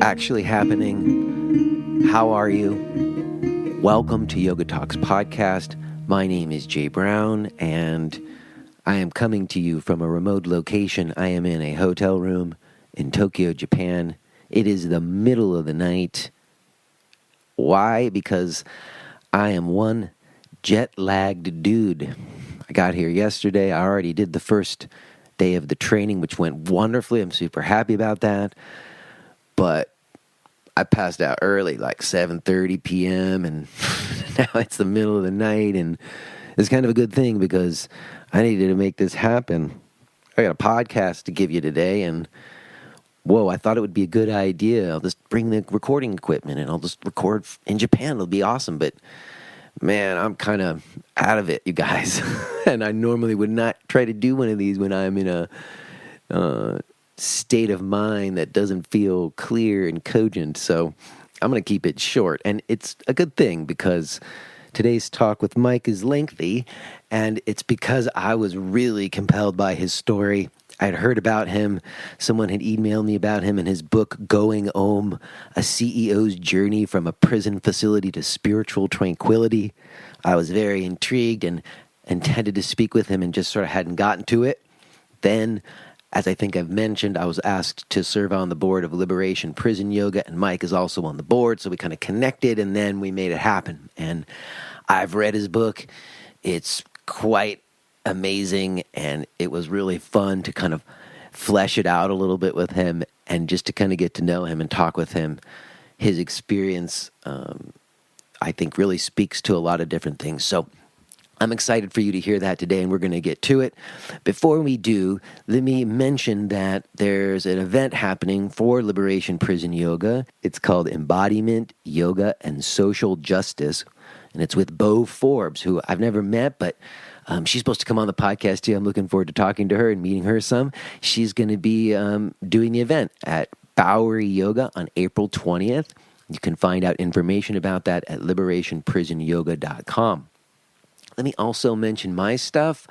actually happening. How are you? Welcome to Yoga Talks Podcast. My name is Jay Brown, and I am coming to you from a remote location. I am in a hotel room in Tokyo, Japan. It is the middle of the night. Why? Because I am one jet-lagged dude. I got here yesterday. I already did the first day of the training, which went wonderfully. I'm super happy about that. But I passed out early, like 7:30 p.m., and now it's the middle of the night, and it's kind of a good thing because I needed to make this happen. I got a podcast to give you today, and I thought it would be a good idea. I'll just bring the recording equipment, and I'll just record in Japan. It'll be awesome, but man, I'm kind of out of it, you guys. And I normally would not try to do one of these when I'm in a state of mind that doesn't feel clear and cogent. So I'm going to keep it short. And it's a good thing because today's talk with Mike is lengthy, and it's because I was really compelled by his story. I'd heard about him. Someone had emailed me about him and his book, Going Om, A CEO's Journey from a Prison Facility to Spiritual Tranquility. I was very intrigued and intended to speak with him and just sort of hadn't gotten to it. Then, as I think I've mentioned, I was asked to serve on the board of Liberation Prison Yoga, and Mike is also on the board, so we kind of connected, and then we made it happen. And I've read his book. It's quite amazing, and it was really fun to kind of flesh it out a little bit with him and just to kind of get to know him and talk with him. His experience, I think, really speaks to a lot of different things. So I'm excited for you to hear that today, and we're going to get to it. Before we do, let me mention that there's an event happening for Liberation Prison Yoga. It's called Embodiment, Yoga, and Social Justice, and it's with Bo Forbes, who I've never met, but she's supposed to come on the podcast too. I'm looking forward to talking to her and meeting her some. She's going to be doing the event at Bowery Yoga on April 20th. You can find out information about that at liberationprisonyoga.com. Let me also mention my stuff.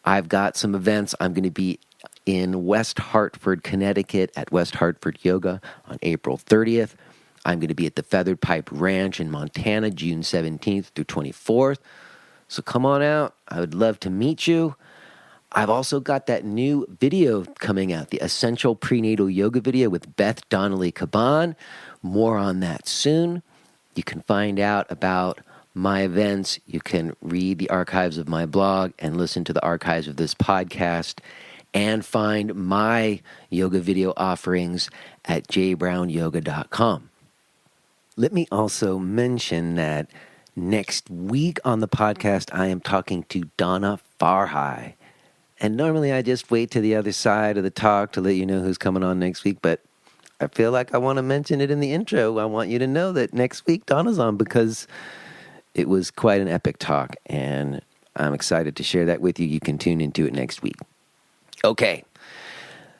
I've got some events. I'm going to be in West Hartford, Connecticut at West Hartford Yoga on April 30th. I'm going to be at the Feathered Pipe Ranch in Montana, June 17th through 24th. So come on out. I would love to meet you. I've also got that new video coming out, the Essential Prenatal Yoga video with Beth Donnelly-Caban. More on that soon. You can find out about my events. You can read the archives of my blog and listen to the archives of this podcast and find my yoga video offerings at jbrownyoga.com. Let me also mention that next week on the podcast, I am talking to Donna Farhai. And normally I just wait to the other side of the talk to let you know who's coming on next week, but I feel like I want to mention it in the intro. I want you to know that next week Donna's on because it was quite an epic talk, and I'm excited to share that with you. You can tune into it next week. Okay,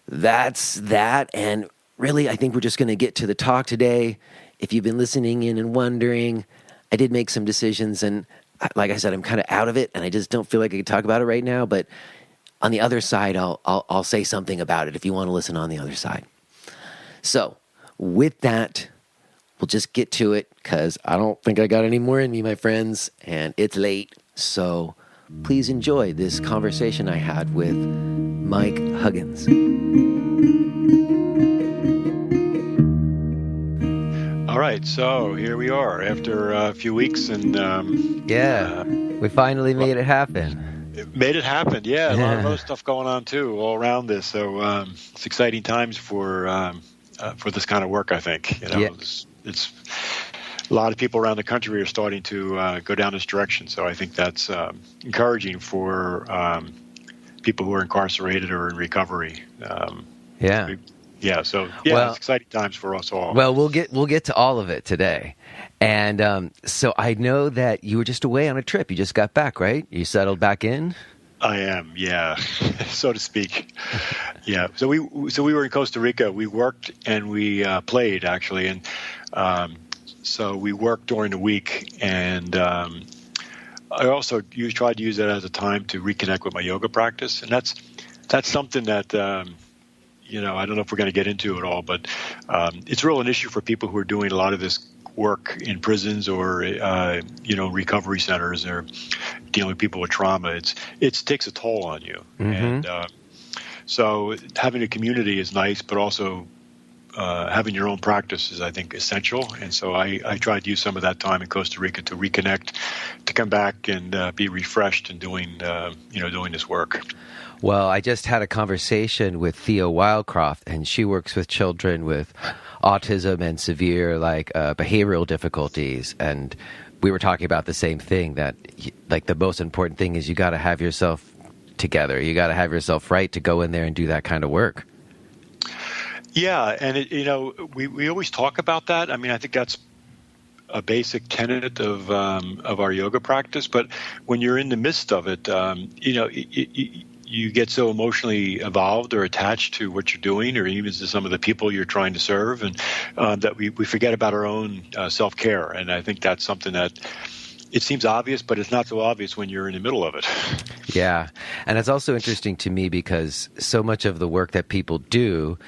that's that, and really I think we're just going to get to the talk today. If you've been listening in and wondering, I did make some decisions, and like I said, I'm kind of out of it, and I just don't feel like I can talk about it right now, but on the other side, I'll say something about it if you want to listen on the other side. So, with that, we'll just get to it, because I don't think I got any more in me, my friends, and it's late, so please enjoy this conversation I had with Mike Huggins. All right, so here we are after a few weeks, and we finally made it happen. Made it happen, yeah. A lot of other stuff going on too, all around this. So it's exciting times for this kind of work. I think it's a lot of people around the country are starting to go down this direction. So I think that's encouraging for people who are incarcerated or in recovery. It's exciting times for us all. Well, we'll get to all of it today. And so I know that you were just away on a trip. You just got back, right? You settled back in? I am, yeah, so to speak. Yeah. So we were in Costa Rica. We worked and we played, actually. And so we worked during the week. And I also tried to use that as a time to reconnect with my yoga practice. And that's something that I don't know if we're going to get into it all, but it's really an issue for people who are doing a lot of this work in prisons or recovery centers or dealing with people with trauma. It takes a toll on you, and so having a community is nice, but also having your own practice is, I think, essential. And so I tried to use some of that time in Costa Rica to reconnect, to come back and be refreshed in doing this work. Well, I just had a conversation with Theo Wildcroft, and she works with children with autism and severe behavioral difficulties. And we were talking about the same thing, that the most important thing is you got to have yourself together. You got to have yourself right to go in there and do that kind of work. Yeah, and we always talk about that. I mean, I think that's a basic tenet of our yoga practice. But when you're in the midst of it, you get so emotionally involved or attached to what you're doing, or even to some of the people you're trying to serve, and that we forget about our own self-care. And I think that's something that it seems obvious, but it's not so obvious when you're in the middle of it. Yeah, and it's also interesting to me because so much of the work that people do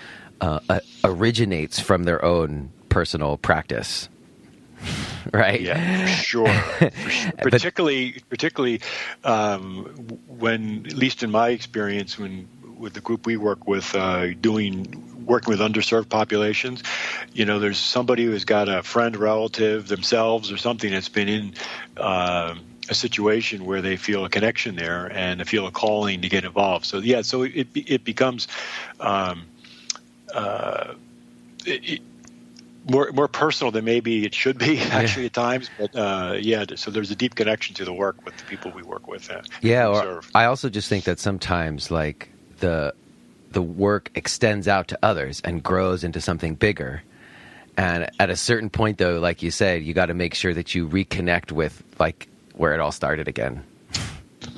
originates from their own personal practice. Right. Yeah, for sure. Particularly when, at least in my experience, with the group we work with, working with underserved populations, there's somebody who has got a friend, relative, themselves, or something that's been in a situation where they feel a connection there and they feel a calling to get involved. So yeah, so it becomes more personal than maybe it should be actually at times, but so there's a deep connection to the work with the people we work with. I also just think that sometimes the work extends out to others and grows into something bigger. And at a certain point, though, like you said, you got to make sure that you reconnect with where it all started again.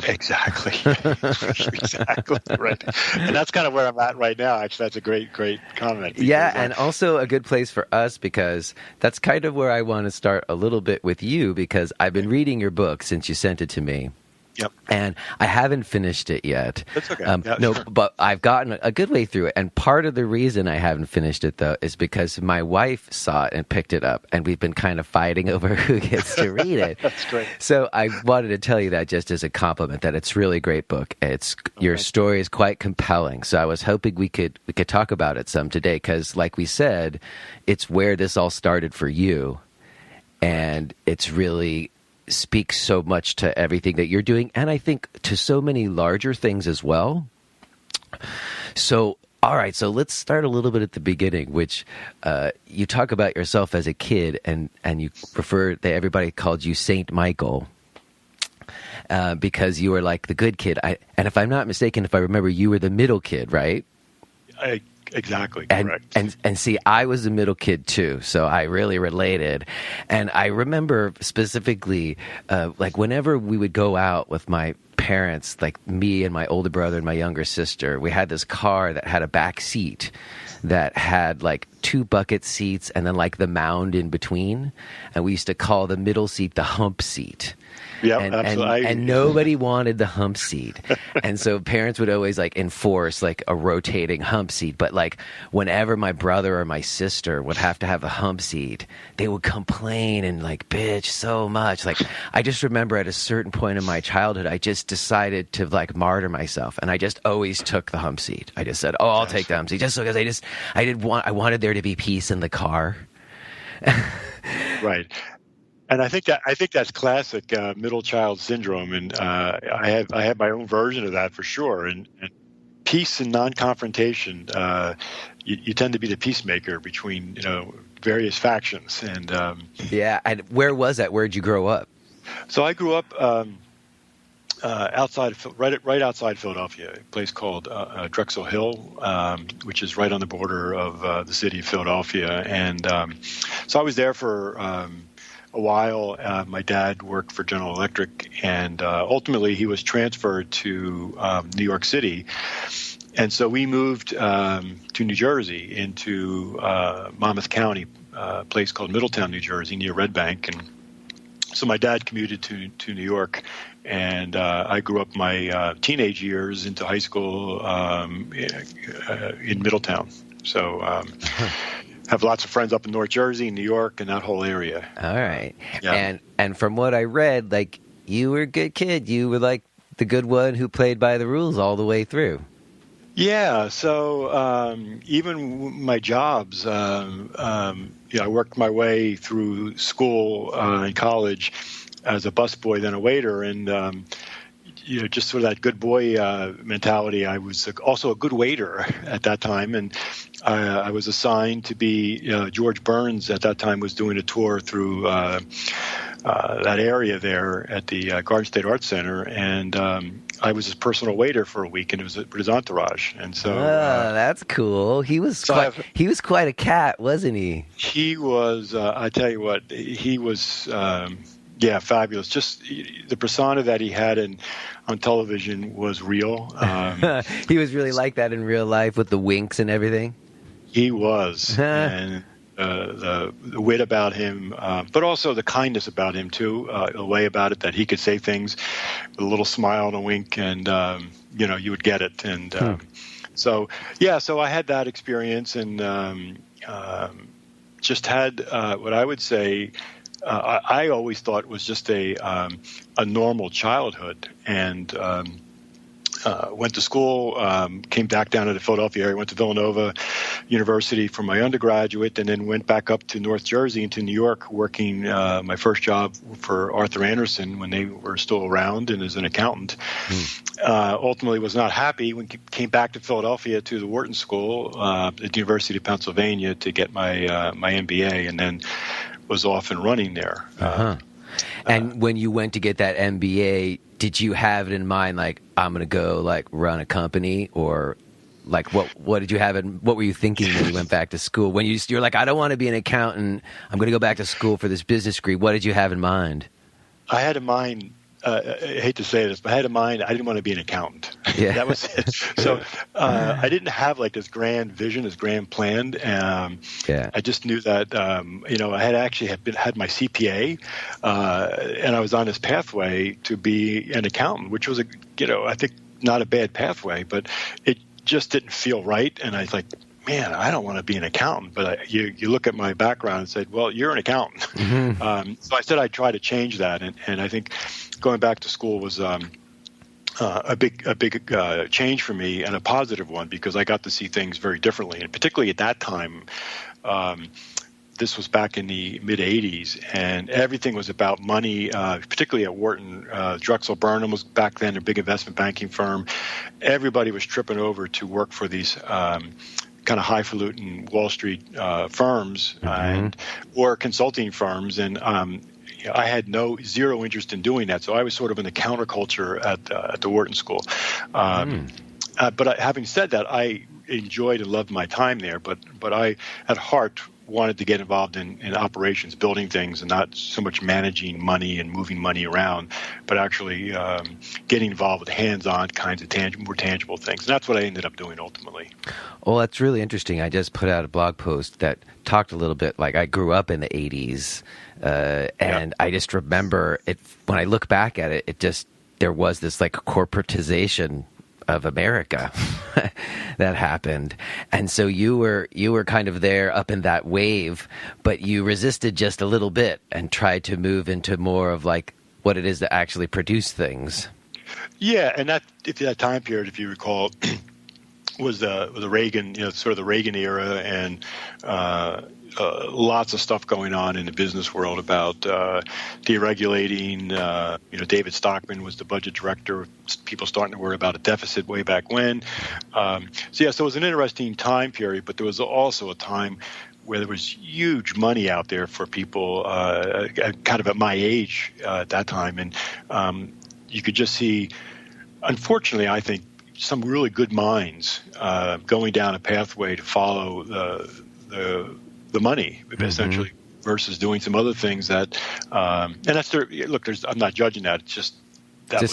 Exactly. Exactly. Right. And that's kind of where I'm at right now. Actually, that's a great comment. Yeah. And also a good place for us, because that's kind of where I want to start a little bit with you, because I've been reading your book since you sent it to me. Yep. And I haven't finished it yet. That's okay. No, but I've gotten a good way through it. And part of the reason I haven't finished it, though, is because my wife saw it and picked it up. And we've been kind of fighting over who gets to read it. That's great. So I wanted to tell you that just as a compliment, that it's a really great book. Your story is quite compelling. So I was hoping we could talk about it some today, because like we said, it's where this all started for you. And it's really speaks so much to everything that you're doing, and I think to so many larger things as well. So, all right, so let's start a little bit at the beginning, which you talk about yourself as a kid, and you prefer that everybody called you Saint Michael because you were like the good kid. And if I'm not mistaken, if I remember, you were the middle kid, right? Exactly, correct. And see, I was the middle kid too, so I really related. And I remember specifically, whenever we would go out with my parents, like me and my older brother and my younger sister, we had this car that had a back seat that had 2 bucket seats and then the mound in between. And we used to call the middle seat the hump seat. Yeah, absolutely. And nobody wanted the hump seat. And so parents would always enforce a rotating hump seat. But whenever my brother or my sister would have to have a hump seat, they would complain and bitch so much. I just remember at a certain point in my childhood, I just decided to martyr myself. And I just always took the hump seat. I just said, I'll take the hump seat, just because I wanted there to be peace in the car. Right. And I think that's classic middle child syndrome, and I have my own version of that for sure. And peace and non-confrontation, you tend to be the peacemaker between various factions. And And where was that? Where did you grow up? So I grew up right outside Philadelphia, a place called Drexel Hill, which is right on the border of the city of Philadelphia. And so I was there for a while. My dad worked for General Electric, and ultimately he was transferred to New York City. And so we moved to New Jersey, into Monmouth County, a place called Middletown, New Jersey, near Red Bank. And So my dad commuted to New York, and I grew up my teenage years into high school in Middletown. So have lots of friends up in North Jersey, New York, and that whole area. All right. Yeah. And from what I read, like, you were a good kid. You were like the good one who played by the rules all the way through. Yeah. So even my jobs, I worked my way through school and college as a busboy, then a waiter, and just sort of that good boy mentality. I was also a good waiter at that time, and I was assigned to be George Burns at that time was doing a tour through that area there at the Garden State Arts Center, and I was his personal waiter for a week, and it was his entourage. And so that's cool. He was quite a cat, wasn't he? He was. I tell you what, he was. Fabulous. Just the persona that he had on television was real. He was really like that in real life with the winks and everything. He was, and the wit about him, but also the kindness about him too. The way about it that he could say things with a little smile and a wink, and you would get it. And so I had that experience, and just had what I would say. I always thought was just a normal childhood, and went to school, came back down to the Philadelphia area, went to Villanova University for my undergraduate, and then went back up to North Jersey into New York, working my first job for Arthur Andersen when they were still around, and as an accountant. Ultimately was not happy when came back to Philadelphia to the Wharton School at the University of Pennsylvania to get my MBA, and then was off and running there. And when you went to get that MBA, did you have it in mind, like, I'm going to go like run a company, or like what did you have what were you thinking when you went back to school? When you're like, I don't want to be an accountant, I'm going to go back to school for this business degree. What did you have in mind? I had in mind, I hate to say this, but I had in mind I didn't want to be an accountant. Yeah. That was it. So I didn't have like this grand vision, this grand plan. I just knew that I had actually had my CPA, and I was on this pathway to be an accountant, which was I think not a bad pathway, but it just didn't feel right. And I was like, man, I don't want to be an accountant. But you look at my background and said, well, you're an accountant. Mm-hmm. So I said I'd try to change that. And I think going back to school was a big change for me, and a positive one, because I got to see things very differently. And particularly at that time, this was back in the mid-'80s, and everything was about money, particularly at Wharton. Drexel Burnham was back then a big investment banking firm. Everybody was tripping over to work for these kind of highfalutin Wall Street firms, or consulting firms, and I had zero interest in doing that. So I was sort of in the counterculture at the Wharton School. But having said that, I enjoyed and loved my time there. But I, at heart, wanted to get involved in operations, building things, and not so much managing money and moving money around, but actually getting involved with hands-on kinds of more tangible things. And that's what I ended up doing ultimately. Well, that's really interesting. I just put out a blog post that talked a little bit, like, I grew up in the 80s, and I just remember it, when I look back at it, there was this like corporatization of America that happened. And so you were kind of there up in that wave, but you resisted just a little bit and tried to move into more of like what it is to actually produce things. Yeah, and that time period, if you recall, was the Reagan, sort of the Reagan era, and lots of stuff going on in the business world about deregulating. David Stockman was the budget director. People starting to worry about a deficit way back when. So it was an interesting time period, but there was also a time where there was huge money out there for people kind of at my age at that time. And you could just see, unfortunately, I think, some really good minds going down a pathway to follow the money, essentially, versus doing some other things that, and that's I'm not judging that. It's just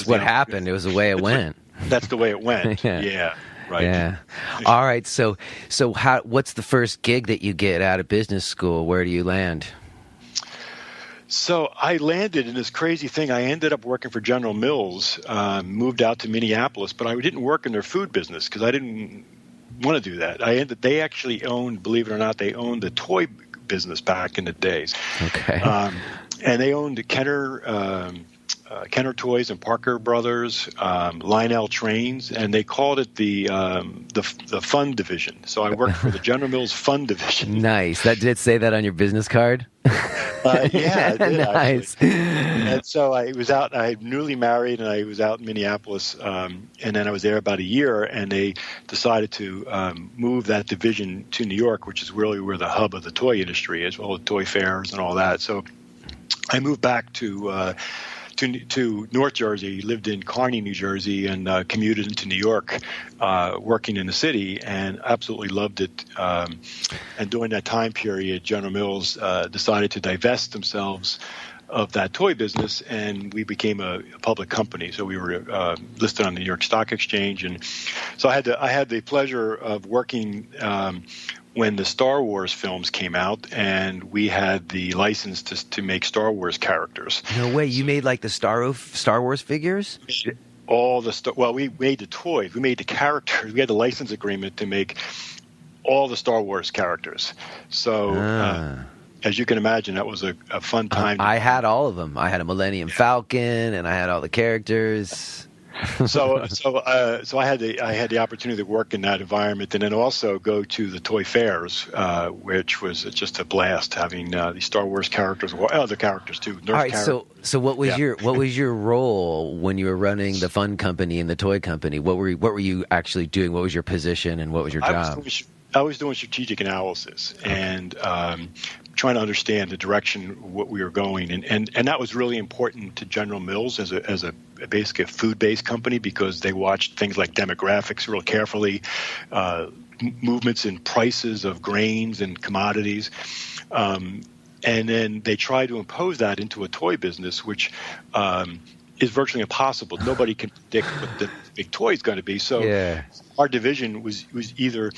what happened. It was the way it went. That's the way it went. Yeah. Right. Yeah. All right. So what's the first gig that you get out of business school? Where do you land? So I landed in this crazy thing. I ended up working for General Mills, moved out to Minneapolis, but I didn't work in their food business because I didn't want to do that. They actually owned, believe it or not, they owned the toy business back in the days. Okay. And they owned Kenner Toys and Parker Brothers, Lionel Trains, and they called it the fun division. So I worked for the General Mills fun division. Nice. That did say that on your business card? Yeah, I did, nice. actually. And so I was out. I had newly married, and I was out in Minneapolis, and then I was there about a year, and they decided to move that division to New York, which is really where the hub of the toy industry is, all the toy fairs and all that. So I moved back to North Jersey, lived in Kearny, New Jersey, and commuted into New York, working in the city, and absolutely loved it. And during that time period, General Mills decided to divest themselves of that toy business, and we became a public company. So we were listed on the New York Stock Exchange, and so I had the pleasure of working when the Star Wars films came out, and we had the license to make Star Wars characters. No way! You made like the Star Wars figures? Well, we made the toys. We made the characters. We had the license agreement to make all the Star Wars characters. So, as you can imagine, that was a fun time. I had all of them. I had a Millennium Falcon, and I had all the characters. So I had the opportunity to work in that environment, and then also go to the toy fairs, which was just a blast having these Star Wars characters, or other characters too. All right, so what was your role when you were running the fun company and the toy company? What were you actually doing? What was your position and what was your job? I was doing strategic analysis and trying to understand the direction what we were going, and that was really important to General Mills as a basically a food-based company, because they watched things like demographics real carefully, movements in prices of grains and commodities, and then they try to impose that into a toy business, which is virtually impossible. Nobody can predict what the big toy is going to be. So our division was either,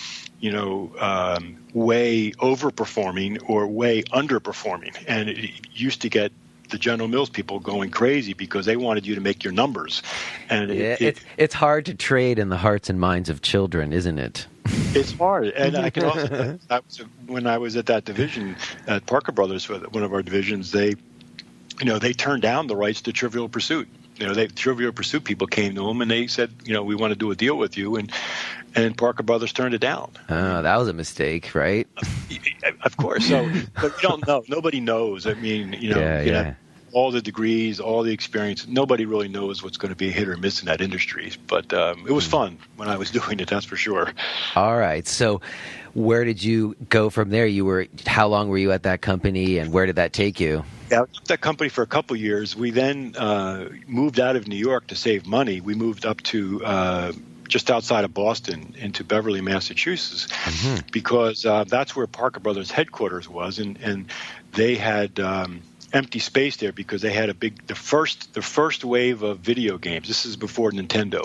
way overperforming or way underperforming. And it used to get the General Mills people going crazy because they wanted you to make your numbers. And it's hard to trade in the hearts and minds of children, isn't it? It's hard. And I can also, when I was at that division at Parker Brothers, one of our divisions, they turned down the rights to Trivial Pursuit. Trivial Pursuit people came to them and they said, we want to do a deal with you, and Parker Brothers turned it down. Oh, that was a mistake, right? Of course. So, but you don't know. Nobody knows. I mean, all the degrees, all the experience. Nobody really knows what's going to be a hit or miss in that industry. But it was fun when I was doing it. That's for sure. All right. So, where did you go from there? How long were you at that company, and where did that take you? Yeah, I was at that company for a couple of years. We then moved out of New York to save money. We moved up to just outside of Boston into Beverly, Massachusetts, because that's where Parker Brothers headquarters was, and they had empty space there because they had the first wave of video games. This is before Nintendo.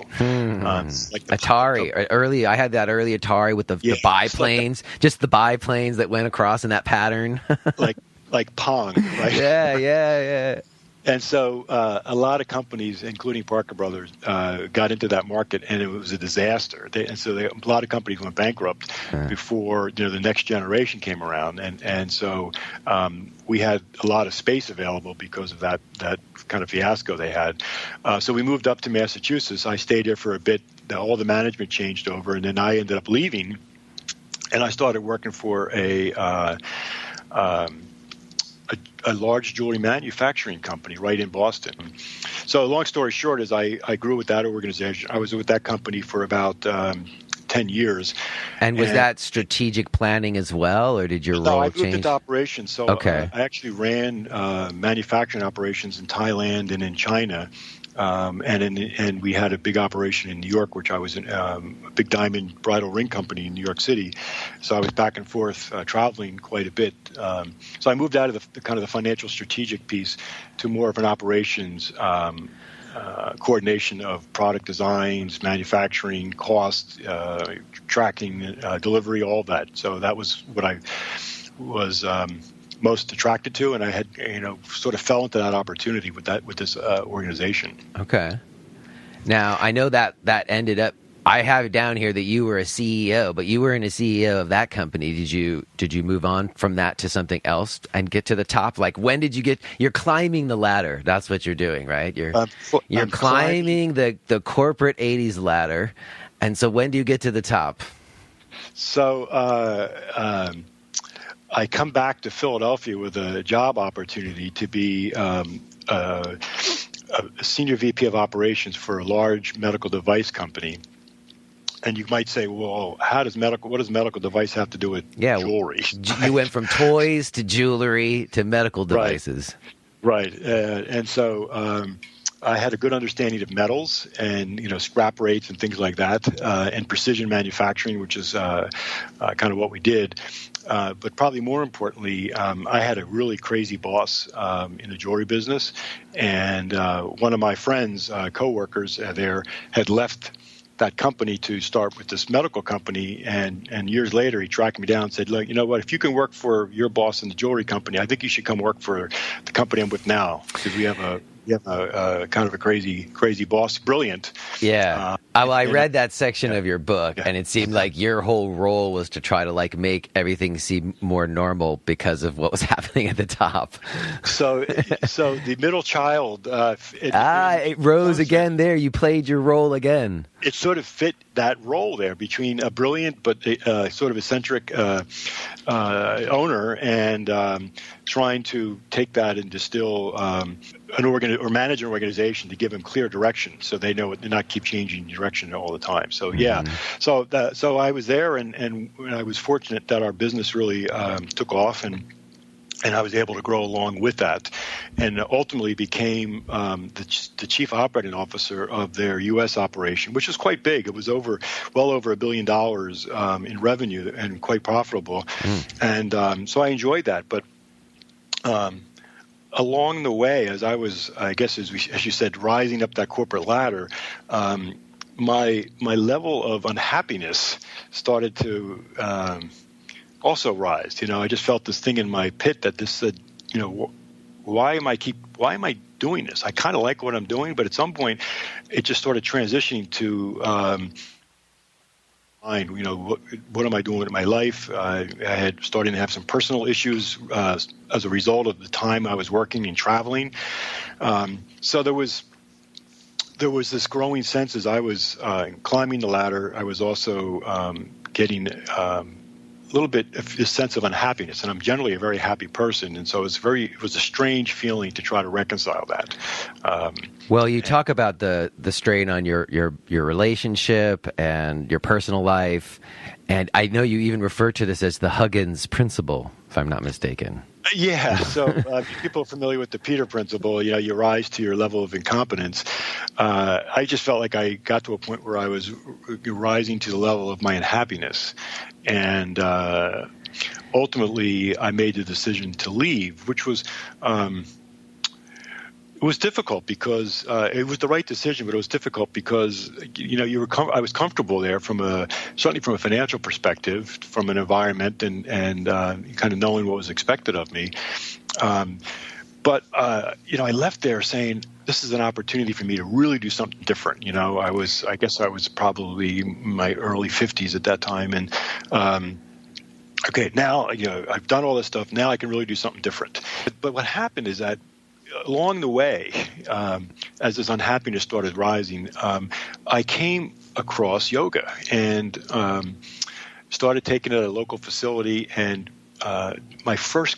Like Atari. Early, I had that early Atari with the biplanes, just the biplanes that went across in that pattern. like Pong, right? Yeah. And so a lot of companies, including Parker Brothers, got into that market, and it was a disaster. A lot of companies went bankrupt before the next generation came around, and so we had a lot of space available because of that kind of fiasco they had. So we moved up to Massachusetts. I stayed there for a bit. All the management changed over, and then I ended up leaving, and I started working for a large jewelry manufacturing company right in Boston. So long story short is I grew with that organization. I was with that company for about 10 years. And was that strategic planning as well, or did your role change? No, I moved into operations. So I actually ran manufacturing operations in Thailand and in China. And we had a big operation in New York, which I was in a big diamond bridal ring company in New York City. So I was back and forth traveling quite a bit. So I moved out of the kind of the financial strategic piece to more of an operations coordination of product designs, manufacturing, cost, tracking, delivery, all that. So that was what I was most attracted to, and I had sort of fell into that opportunity with this organization. Okay. Now I know that ended up. I have it down here that you were a CEO, but you weren't a CEO of that company. Did you move on from that to something else and get to the top? Like, when did you get? You're climbing the ladder. That's what you're doing, right? You're climbing the corporate '80s ladder. And so, when do you get to the top? So I come back to Philadelphia with a job opportunity to be a senior VP of operations for a large medical device company. And you might say, well, what does medical device have to do with jewelry? You went from toys to jewelry to medical devices. Right. And so I had a good understanding of metals and, scrap rates and things like that, and precision manufacturing, which is kind of what we did. But probably more importantly, I had a really crazy boss in the jewelry business. And one of my friends, coworkers there, had left that company to start with this medical company, and years later he tracked me down and said, look, you know what, if you can work for your boss in the jewelry company, I think you should come work for the company I'm with now, because we have a kind of a crazy boss, brilliant. Yeah. I read that section of your book, and it seemed like your whole role was to try to make everything seem more normal because of what was happening at the top. So the middle child. It rose again there. You played your role again. It sort of fit that role there between a brilliant but sort of eccentric owner and trying to take that and distill or manage an organization to give them clear direction, so they know it, and not keep changing direction all the time. So so I was there, and I was fortunate that our business really took off, and I was able to grow along with that, and ultimately became the chief operating officer of their U.S. operation, which was quite big. It was well over $1 billion in revenue and quite profitable, and so I enjoyed that. But along the way, as I was, I guess, as you said, rising up that corporate ladder, my level of unhappiness started to also rise. I just felt this thing in my pit that this said, why am I doing this? I kind of like what I'm doing, but at some point, it just started transitioning to what am I doing with my life? I had starting to have some personal issues as a result of the time I was working and traveling. So there was this growing sense as I was climbing the ladder. I was also getting a little bit of this sense of unhappiness, and I'm generally a very happy person, and so it was a strange feeling to try to reconcile that. Well, you talk about the strain on your relationship and your personal life, and I know you even refer to this as the Huggins principle, if I'm not mistaken. Yeah, so people are familiar with the Peter principle. You rise to your level of incompetence. I just felt like I got to a point where I was rising to the level of my unhappiness, and ultimately I made the decision to leave, which was it was difficult because it was the right decision, but it was difficult because I was comfortable there certainly from a financial perspective, from an environment, and kind of knowing what was expected of me. But I left there saying, this is an opportunity for me to really do something different. I guess I was probably in my early 50s at that time, and okay, now I've done all this stuff. Now I can really do something different. But what happened is that along the way, as this unhappiness started rising, I came across yoga and started taking it at a local facility. And my first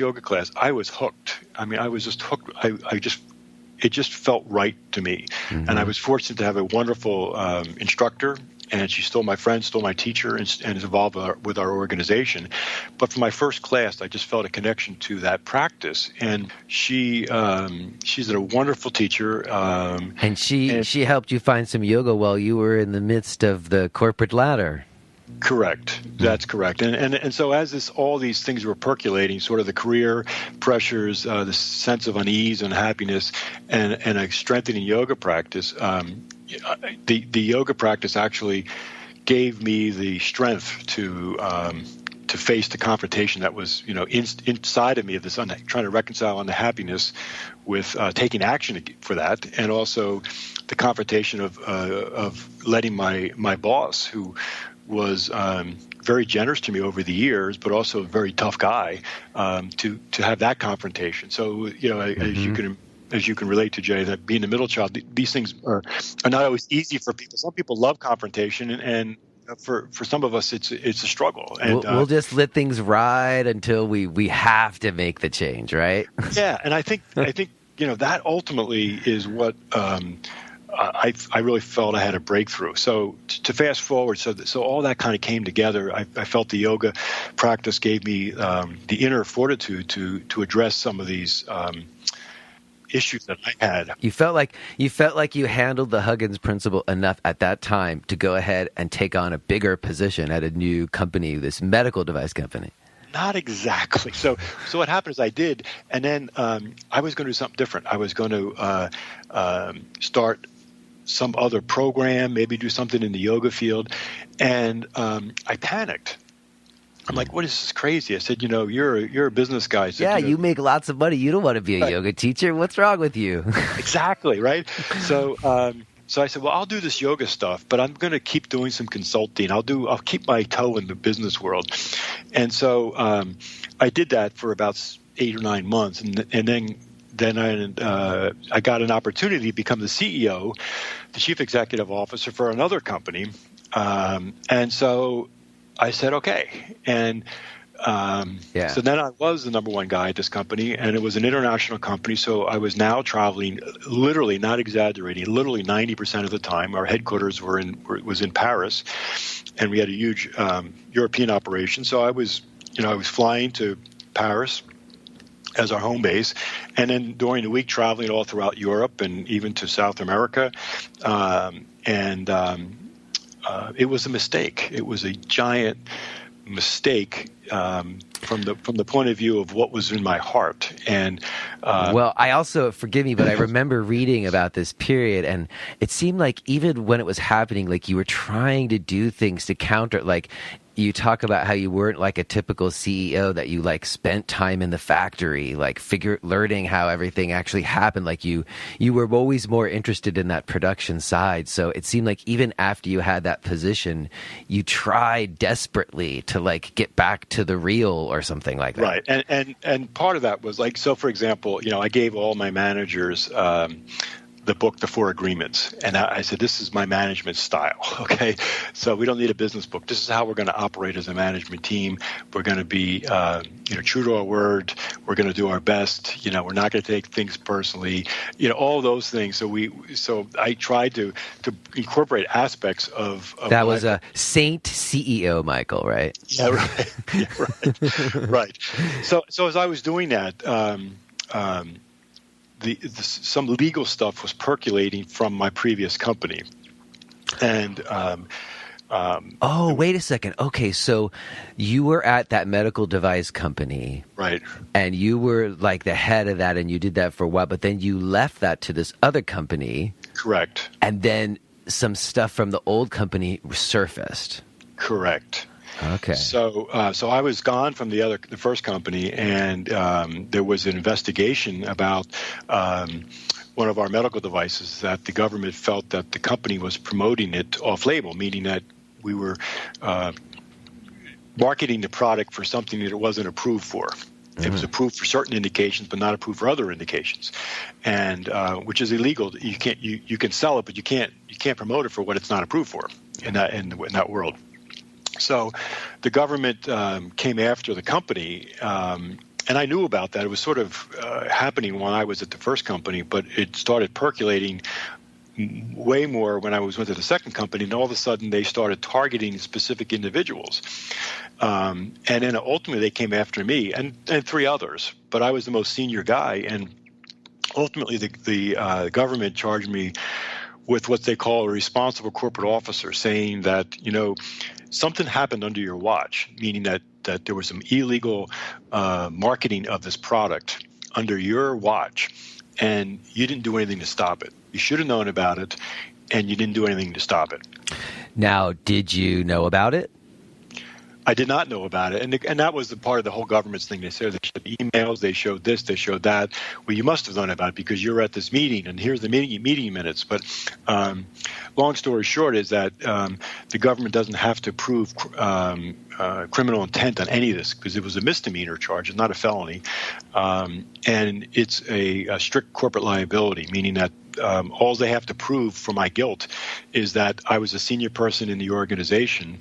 yoga class, I was hooked. I mean, I was just hooked. It just felt right to me. Mm-hmm. And I was fortunate to have a wonderful instructor. And she's still my friend, still my teacher, and is involved with our organization. But for my first class, I just felt a connection to that practice. And she's a wonderful teacher. And she helped you find some yoga while you were in the midst of the corporate ladder. Correct. That's correct. And so as all these things were percolating, sort of the career pressures, the sense of unease and happiness, and a strengthening yoga practice, the yoga practice actually gave me the strength to to face the confrontation that was, inside of me, of this trying to reconcile unhappiness with taking action for that, and also the confrontation of letting my boss, who was very generous to me over the years, but also a very tough guy, to have that confrontation. So, as you can relate to, Jay, that being the middle child, these things are not always easy for people. Some people love confrontation, and for some of us, it's a struggle. And we'll just let things ride until we have to make the change, right? Yeah, and I think that ultimately is what I really felt I had a breakthrough. So to fast forward, so all that kind of came together. I felt the yoga practice gave me the inner fortitude to address some of these issues that I had. You felt like you handled the Huggins principle enough at that time to go ahead and take on a bigger position at a new company, this medical device company. Not exactly. So what happened is I did, and then I was going to do something different. I was going to start some other program, maybe do something in the yoga field, and I panicked. I'm like, what is this crazy? I said, you're a business guy. Said, you make lots of money. You don't want to be a yoga teacher. What's wrong with you? Exactly, right? So I said, well, I'll do this yoga stuff, but I'm going to keep doing some consulting. I'll keep my toe in the business world. And so I did that for about 8 or 9 months, and then I got an opportunity to become the CEO, the chief executive officer for another company. And so I said, okay. And so then I was the number one guy at this company, and it was an international company. So I was now traveling, literally, not exaggerating, literally 90% of the time. Our headquarters was in Paris, and we had a huge European operation. So I was flying to Paris as our home base, and then during the week traveling all throughout Europe and even to South America. It was a mistake. It was a giant mistake from the point of view of what was in my heart. And well, I also, forgive me, but I remember reading about this period, and it seemed like even when it was happening, like you were trying to do things to counter, like you talk about how you weren't like a typical CEO, that you like spent time in the factory, like learning how everything actually happened. Like you were always more interested in that production side. So it seemed like even after you had that position, you tried desperately to like get back to the real or something like that. Right. And part of that was like, so for example, I gave all my managers the book, The Four Agreements. And I said, this is my management style, okay? So we don't need a business book. This is how we're going to operate as a management team. We're going to be, true to our word. We're going to do our best. We're not going to take things personally, all those things. So I tried to incorporate aspects of that was a Saint CEO, Michael, right? Yeah, right. Yeah, right. Right. So as I was doing that, some legal stuff was percolating from my previous company, and wait a second. Okay, so you were at that medical device company, right? And you were like the head of that, and you did that for a while, but then you left that to this other company, correct? And then some stuff from the old company surfaced, correct? Okay. So I was gone from the first company, and there was an investigation about one of our medical devices that the government felt that the company was promoting it off-label, meaning that we were marketing the product for something that it wasn't approved for. It was approved for certain indications, but not approved for other indications, and which is illegal. You can't you can sell it, but you can't promote it for what it's not approved for in that world. So the government came after the company, and I knew about that. It was sort of happening when I was at the first company, but it started percolating way more when I went to the second company, and all of a sudden they started targeting specific individuals. And then ultimately they came after me and 3 others, but I was the most senior guy, and ultimately the government charged me with what they call a responsible corporate officer, saying that, something happened under your watch, meaning that there was some illegal marketing of this product under your watch, and you didn't do anything to stop it. You should have known about it, and you didn't do anything to stop it. Now, did you know about it? I did not know about it, and that was the part of the whole government's thing. They said they showed emails, they showed this, they showed that. Well, you must have known about it because you're at this meeting, and here's the meeting minutes. But long story short is that the government doesn't have to prove criminal intent on any of this because it was a misdemeanor charge, it's not a felony, and it's a strict corporate liability, meaning that all they have to prove for my guilt is that I was a senior person in the organization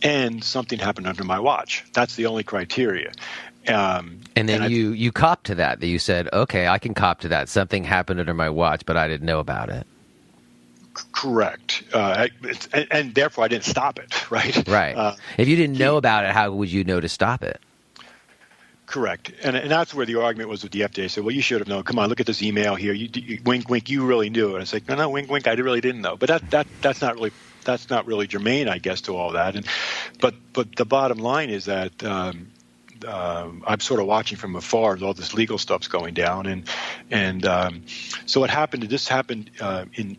and something happened under my watch. That's the only criteria. And then you copped to that you said, okay, I can cop to that. Something happened under my watch, but I didn't know about it. Correct. And therefore I didn't stop it, right? Right. If you didn't know about it, how would you know to stop it? Correct. And that's where the argument was with the FDA. They said, well, you should have known. Come on, look at this email here. You wink, wink, you really knew. And I said, no, wink, wink, I really didn't know. But that's not really germane, I guess, to all that. But the bottom line is that I'm sort of watching from afar as all this legal stuff's going down, and so what happened? This happened in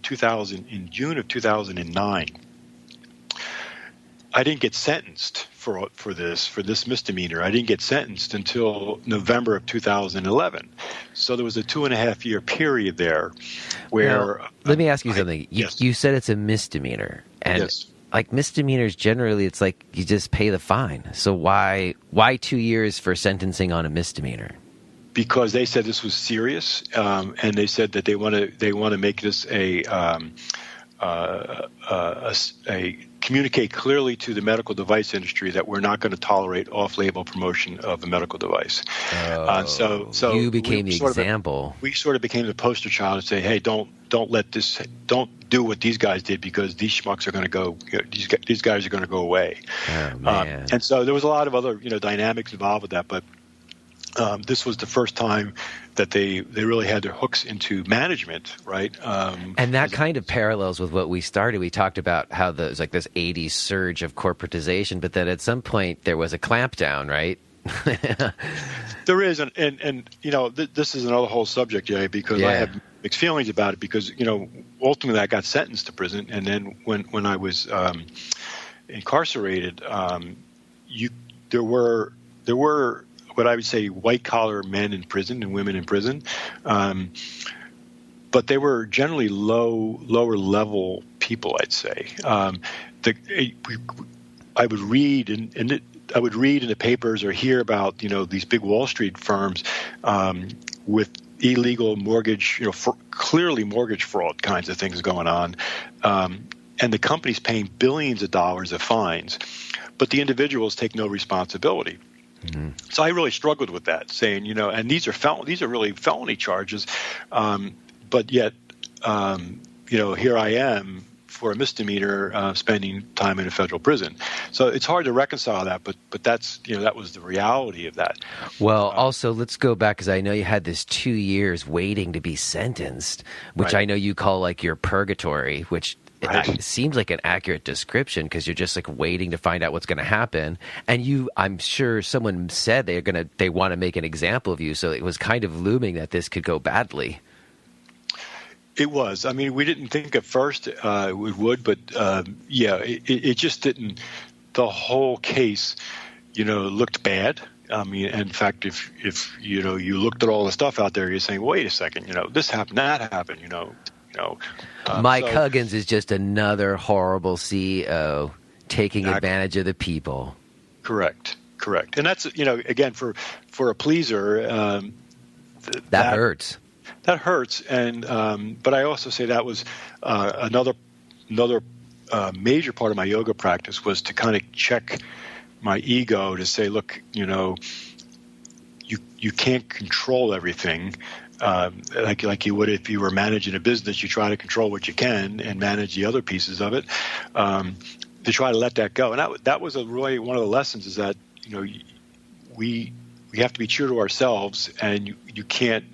June of 2009. I didn't get sentenced for this misdemeanor. I didn't get sentenced until November of 2011. So there was a 2.5-year period there where. Now, let me ask you something. Yes. You said it's a misdemeanor, and yes. Like misdemeanors, generally, it's like you just pay the fine. So why 2 years for sentencing on a misdemeanor? Because they said this was serious, and they said that they want to make this a communicate clearly to the medical device industry that we're not going to tolerate off-label promotion of a medical device. So you became the example. We sort of became the poster child and say, hey, don't do what these guys did because these schmucks are going to go. These guys are going to go away. Oh, man. And so there was a lot of other dynamics involved with that, but this was the first time that they really had their hooks into management, right? And that kind of parallels with what we started. We talked about how there's like this 80s surge of corporatization, but then at some point there was a clampdown, right? There is, and this is another whole subject, Jay, because I have mixed feelings about it because, ultimately I got sentenced to prison, and then when I was incarcerated, there were what I would say white-collar men in prison and women in prison, but they were generally lower-level people, I'd say. I would read in the papers or hear about these big Wall Street firms with illegal mortgage, clearly mortgage fraud kinds of things going on, and the company's paying billions of dollars of fines, but the individuals take no responsibility. Mm-hmm. So I really struggled with that, saying, and these are really felony charges, but yet, here I am for a misdemeanor, spending time in a federal prison. So it's hard to reconcile that, but that's that was the reality of that. Well, also let's go back because I know you had this 2 years waiting to be sentenced, which I know you call like your purgatory, which. Right. It seems like an accurate description because you're just like waiting to find out what's going to happen. And I'm sure someone said they want to make an example of you. So it was kind of looming that this could go badly. It was. I mean, we didn't think at first it would, but it just didn't. The whole case, looked bad. I mean, in fact, if you looked at all the stuff out there, you're saying, wait a second, this happened, that happened, Mike Huggins is just another horrible CEO taking advantage of the people. Correct. And that's, again, for a pleaser, that hurts. That hurts. And, but I also say that was another major part of my yoga practice was to kind of check my ego to say, look, you can't control everything. Like you would if you were managing a business, you try to control what you can and manage the other pieces of it. To try to let that go, and that was really one of the lessons is that we have to be true to ourselves, and you can't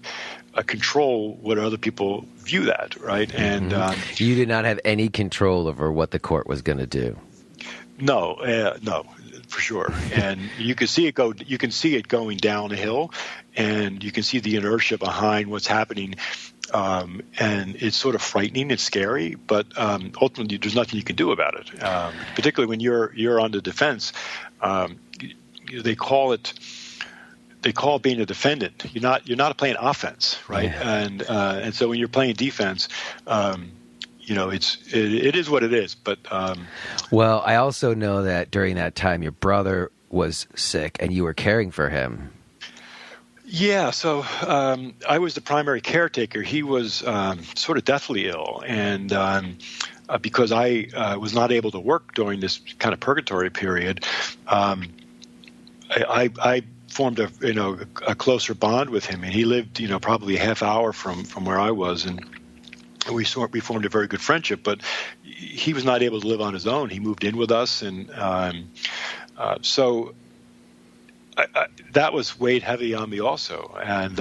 control what other people view that, right? And you did not have any control over what the court was going to do. No. For sure, and you can see it go. You can see it going down a hill, and you can see the inertia behind what's happening. and it's sort of frightening. It's scary, but ultimately, there's nothing you can do about it. Particularly when you're on the defense, they call it being a defendant. You're not playing offense, right? Yeah. And so when you're playing defense, it is what it is. But well, I also know that during that time, your brother was sick, and you were caring for him. Yeah, so I was the primary caretaker. He was sort of deathly ill, and because I was not able to work during this kind of purgatory period, I formed a closer bond with him, and he lived probably a half hour from where I was, and we formed a very good friendship. But he was not able to live on his own. He moved in with us, and so. That was weighed heavy on me also, and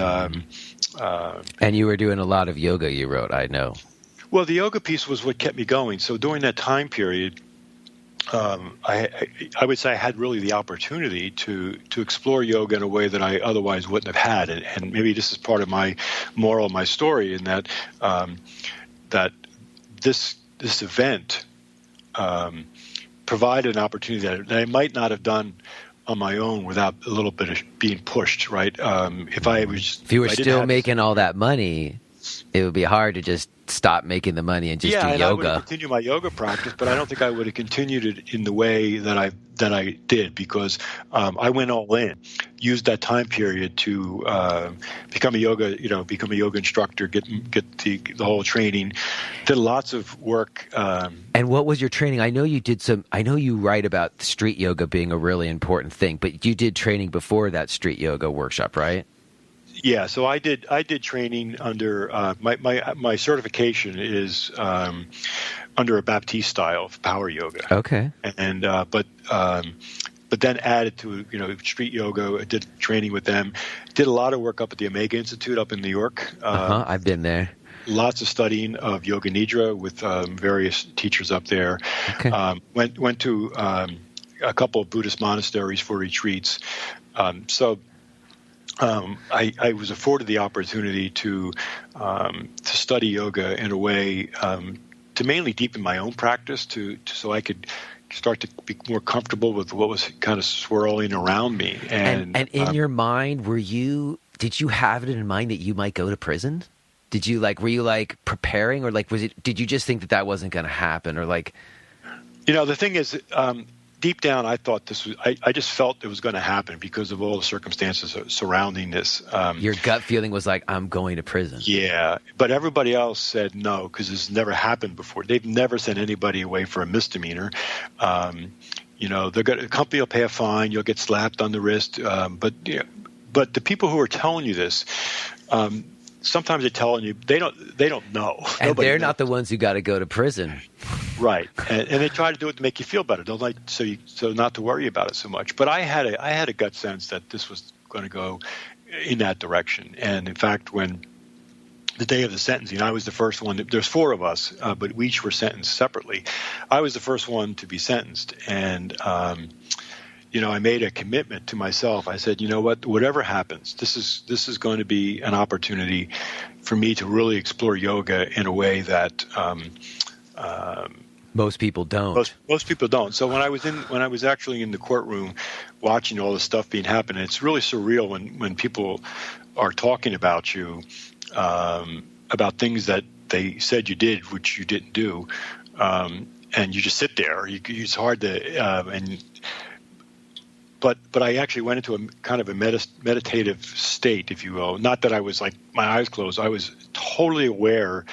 you were doing a lot of yoga. You wrote, I know. Well, the yoga piece was what kept me going. So during that time period, I would say I had really the opportunity to explore yoga in a way that I otherwise wouldn't have had, and maybe this is part of my moral, my story, in that that this event provided an opportunity that I might not have done on my own without a little bit of being pushed, right? If you were still making all that money, it would be hard to just stop making the money and just do yoga. Yeah, I would have continued my yoga practice, but I don't think I would have continued it in the way that I did, because I went all in, used that time period to become a yoga instructor, get the whole training, did lots of work. And what was your training? I know you write about street yoga being a really important thing, but you did training before that street yoga workshop, right? Yeah, so I did training under my certification is under a Baptiste style of power yoga. Okay. And but then added to street yoga. I did training with them. Did a lot of work up at the Omega Institute up in New York. I've been there. Lots of studying of Yoga Nidra with various teachers up there. Okay. Went to a couple of Buddhist monasteries for retreats. I was afforded the opportunity to study yoga in a way to mainly deepen my own practice, so I could start to be more comfortable with what was kind of swirling around me. And in your mind, did you have it in mind that you might go to prison? Were you preparing, or did you just think that wasn't going to happen, or the thing is, deep down, I thought this was. I just felt it was going to happen because of all the circumstances surrounding this. Your gut feeling was like, I'm going to prison. Yeah, but everybody else said no, because this never happened before. They've never sent anybody away for a misdemeanor. The company will pay a fine. You'll get slapped on the wrist. But the people who are telling you this. Sometimes they're telling you they don't know. And they're not the ones who got to go to prison. Right. And they try to do it to make you feel better. So not to worry about it so much. But I had a gut sense that this was going to go in that direction. And in fact, when the day of the sentencing, I was the first one. There's four of us, but we each were sentenced separately. I was the first one to be sentenced, and I made a commitment to myself. I said, whatever happens, this is going to be an opportunity for me to really explore yoga in a way that most people don't. Most people don't. So when I was actually in the courtroom watching all this stuff being happened, it's really surreal when people are talking about you, about things that they said you did, which you didn't do, and you just sit there. It's hard to But I actually went into a kind of a meditative state, if you will. Not that I was my eyes closed. I was totally aware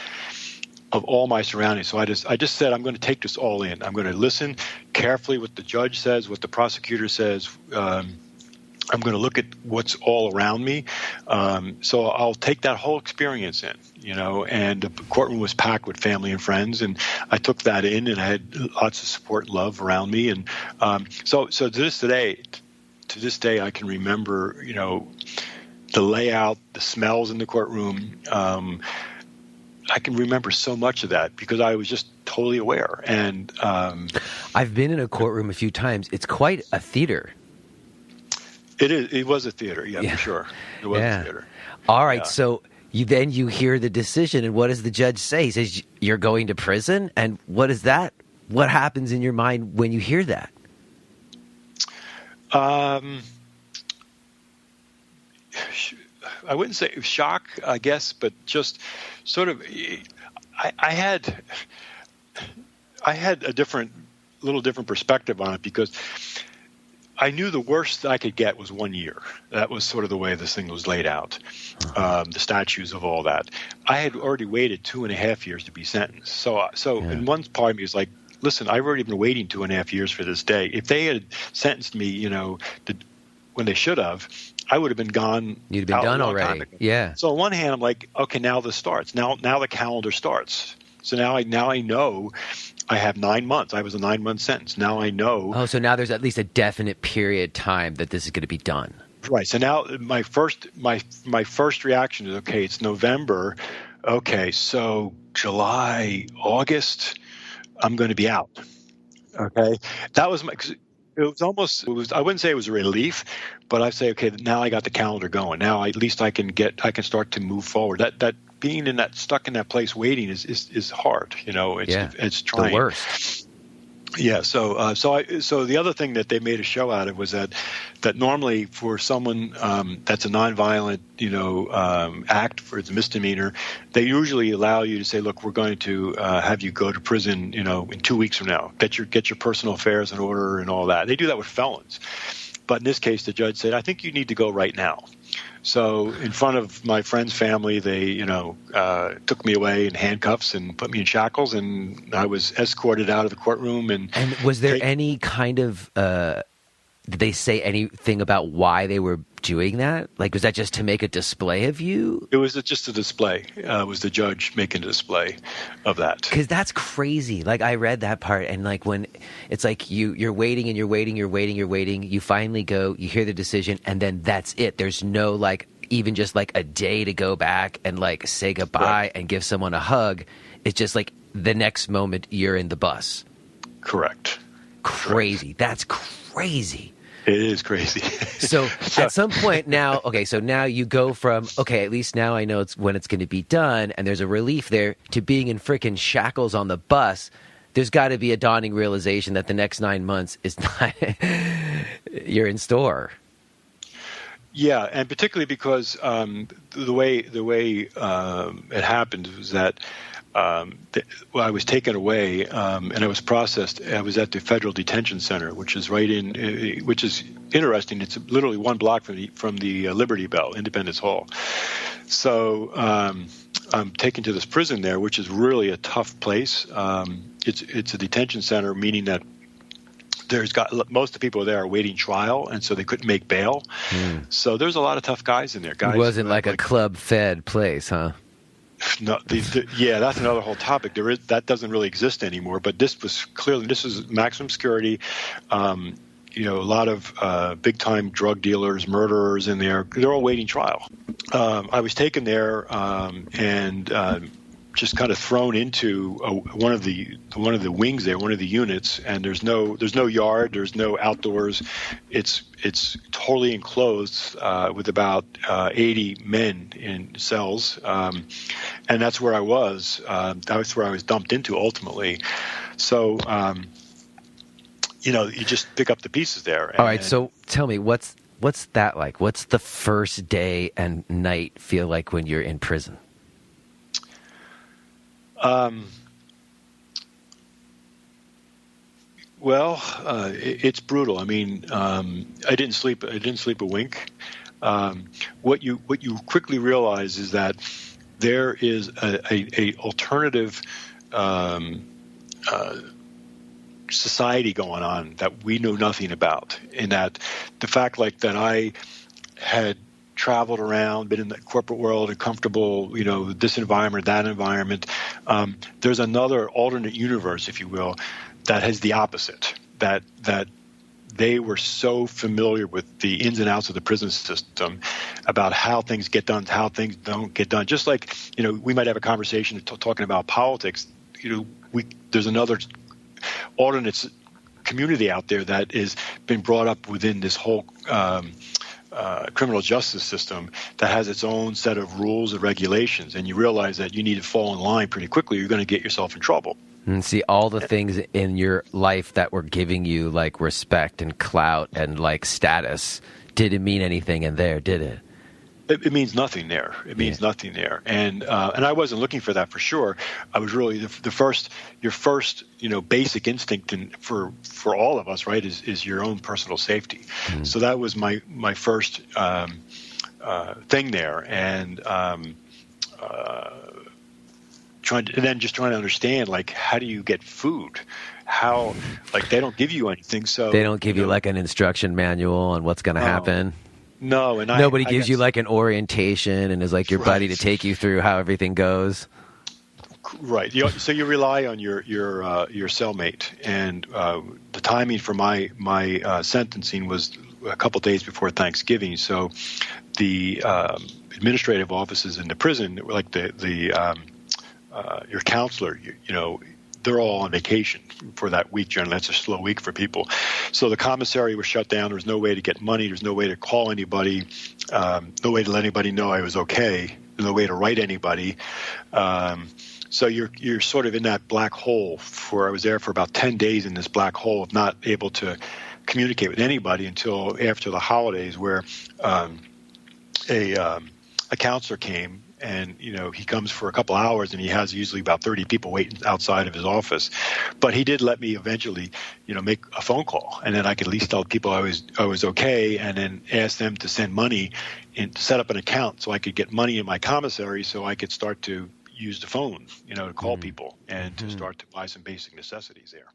of all my surroundings. So I just said, I'm going to take this all in. I'm going to listen carefully what the judge says, what the prosecutor says. I'm going to look at what's all around me. So I'll take that whole experience in, and the courtroom was packed with family and friends, and I took that in, and I had lots of support and love around me. And so to this day, I can remember, the layout, the smells in the courtroom. I can remember so much of that because I was just totally aware. And I've been in a courtroom a few times. It's quite a theater. It is. It was a theater, yeah. For sure. It was a theater. All right, so you hear the decision, and what does the judge say? He says you're going to prison, and what is that? What happens in your mind when you hear that? I wouldn't say shock, I guess, but just sort of. I had a little different perspective on it because I knew the worst I could get was 1 year. That was sort of the way this thing was laid out, the statutes of all that. I had already waited 2.5 years to be sentenced. So in one part of me was like, listen, I've already been waiting 2.5 years for this day. If they had sentenced me, when they should have, I would have been gone. You'd have been done already. Yeah. So on one hand, I'm like, okay, now this starts. Now the calendar starts. So now I know I have 9 months. I was a 9-month sentence. Now I know. Oh, so now there's at least a definite period time that this is going to be done. Right. So now my first reaction is, okay, it's November. Okay, so July, August, I'm going to be out. Okay, that was I wouldn't say it was a relief, but I'd say, okay, now I got the calendar going. Now at least I can start to move forward. That being stuck in that place waiting is hard. It's trying. The worst. Yeah. So the other thing that they made a show out of was that normally for someone that's a nonviolent act for its misdemeanor, they usually allow you to say, look, we're going to have you go to prison in 2 weeks from now. Get your personal affairs in order and all that. They do that with felons, but in this case, the judge said, I think you need to go right now. So in front of my friend's family, they, took me away in handcuffs and put me in shackles, and I was escorted out of the courtroom. And was there any kind of did they say anything about why they were doing that? Like, was that just to make a display of you? It was just a display. It was the judge making a display of that. Because that's crazy. Like, I read that part, and like when it's like you're waiting and you're waiting. You finally go, you hear the decision, and then that's it. There's no even just a day to go back and say goodbye and give someone a hug. It's just like the next moment you're in the bus. Correct. Crazy. That's crazy. It is crazy. So at some point now, so now you go from, at least now I know it's when it's going to be done, and there's a relief there, to being in frickin' shackles on the bus. There's got to be a dawning realization that the next 9 months is not you're in store. Yeah, and particularly because the way it happened was that I was taken away and I was processed. I was at the Federal Detention Center, which is which is interesting. It's literally 1 block from the Liberty Bell, Independence Hall. So I'm taken to this prison there, which is really a tough place. It's a detention center, meaning that most of the people there are waiting trial, and so they couldn't make bail. So there's a lot of tough guys in there. It wasn't like a club-fed place, huh? No, yeah, that's another whole topic. That doesn't really exist anymore. But this was maximum security. A lot of big-time drug dealers, murderers in there. They're all waiting trial. I was taken there and just kind of thrown into one of the wings there, one of the units, and there's no yard, there's no outdoors. It's totally enclosed with about 80 men in cells, and that's where I was. That's where I was dumped into ultimately. So you just pick up the pieces there. All right, so tell me, what's that like? What's the first day and night feel like when you're in prison? It's brutal. I mean, I didn't sleep a wink. What you quickly realize is that there is a alternative society going on that we know nothing about. In that, the fact that I had traveled around, been in the corporate world and comfortable, this environment, that environment. There's another alternate universe, if you will, that has the opposite, that they were so familiar with the ins and outs of the prison system about how things get done, how things don't get done. Just like, we might have a conversation talking about politics. There's another alternate community out there that is been brought up within this whole criminal justice system that has its own set of rules and regulations, and you realize that you need to fall in line pretty quickly. You're going to get yourself in trouble. And see, all the things in your life that were giving you like respect and clout and like status didn't mean anything in there, did it? It means nothing there. It means nothing there, and I wasn't looking for that for sure. I was really your first, basic instinct for all of us, right, is your own personal safety. Mm. So that was my first thing there, and trying to understand, like, how do you get food? How, like, they don't give you anything, so they don't give you like an instruction manual on what's going to happen. No, and nobody gives you like an orientation and is like your buddy to take you through how everything goes. Right. So you rely on your cellmate, and the timing for my sentencing was a couple days before Thanksgiving. So the administrative offices in the prison, like your counselor, they're all on vacation for that week. Generally, that's a slow week for people. So the commissary was shut down. There was no way to get money. There's no way to call anybody. No way to let anybody know I was okay. No way to write anybody. So you're sort of in that black hole. I was there for about 10 days in this black hole of not able to communicate with anybody until after the holidays, where a counselor came. And, he comes for a couple hours, and he has usually about 30 people waiting outside of his office. But he did let me eventually, make a phone call. And then I could at least tell people I was okay, and then ask them to send money and set up an account so I could get money in my commissary so I could start to use the phone, to call people and to start to buy some basic necessities there.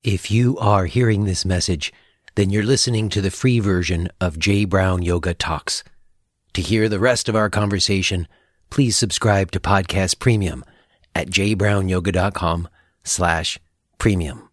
If you are hearing this message, then you're listening to the free version of J. Brown Yoga Talks. To hear the rest of our conversation, please subscribe to Podcast Premium at jbrownyoga.com/premium.